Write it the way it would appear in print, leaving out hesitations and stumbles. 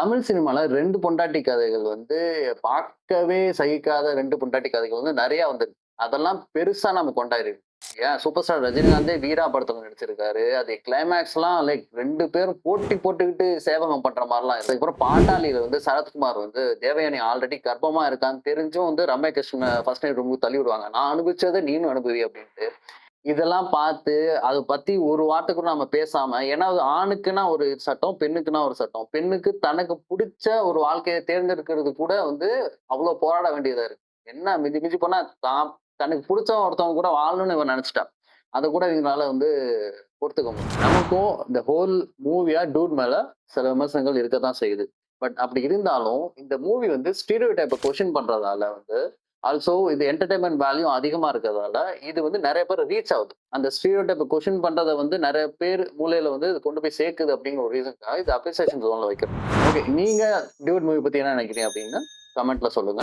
தமிழ் சினிமால 2 பொண்டாட்டி கதைகள் பார்க்கவே சகிக்காத 2 பொண்டாட்டி கதைகள் நெறைய வந்திருக்கு. அதெல்லாம் பெருசா நம்ம கொண்டாடிருக்கோம். ஏன் சூப்பர் ஸ்டார் ரஜினிகாந்தே வீரா படத்துல நடிச்சிருக்காரு. அது கிளைமாக்ஸ்லாம் லைக் 2 பேரும் போட்டி போட்டுக்கிட்டு சேவகம் பண்ற மாரிலாம் இருக்கு. அதுக்கப்புறம் பாட்டாளியில சரத்குமார் தேவயானி ஆல்ரெடி கர்ப்பமா இருக்கான்னு தெரிஞ்சும் ரம்யா கிருஷ்ணன் ஃபர்ஸ்ட் நைட் ரூமுக்கு தள்ளி விடுவாங்க. நான் அனுபவிச்சத நீனும் அனுபவி அப்படின்ட்டு. இதெல்லாம் பார்த்து, அத பத்தி ஒரு வார்த்தை கூட நம்ம பேசாம, ஏன்னா அது ஆணுக்குன்னா ஒரு சட்டம், பெண்ணுக்குன்னா ஒரு சட்டம். பெண்ணுக்கு தனக்கு புடிச்ச ஒரு வாழ்க்கைய தேர்ந்தெடுக்கிறது கூட அவ்ளோ போராட வேண்டியதா இருக்கு. என்ன மிஞ்சி மிஞ்சி போனா தனக்கு புடிச்ச ஒருத்தவங்க கூட வாழணும்னு இவ நெனச்சுட்டா. அத கூட இவங்களால பொறுத்துக்க முடியல. நமக்கும் இந்த ஹோல் மூவியா டூட் மேல சில விமர்சனங்கள் இருக்கத்தான் செய்யுது. பட் அப்படி இருந்தாலும், இந்த மூவி ஸ்டீரியோடைப்ப கொஸ்டின் பண்றதால ஆல்சோ இது என்டர்டெயின்மென்ட் வேல்யூ அதிகமா இருக்கிறதால, இது நெறைய பேர் ரீச் ஆகுது. அந்த ஸ்டீரியோடைப்ப கொஸ்டின் பண்றத நெறைய பேர் மூலையில இது கொண்டு போய் சேர்க்குது அப்படிங்கிற ஒரு ரீசன்க்காக இது அப்ரிசியேஷன் ஜோன்ல வைக்கிறோம். ஓகே. நீங்க டியூட் மூவி பத்தி என்ன நினைக்கிறீங்க அப்படின்னு கமெண்ட்ல சொல்லுங்க.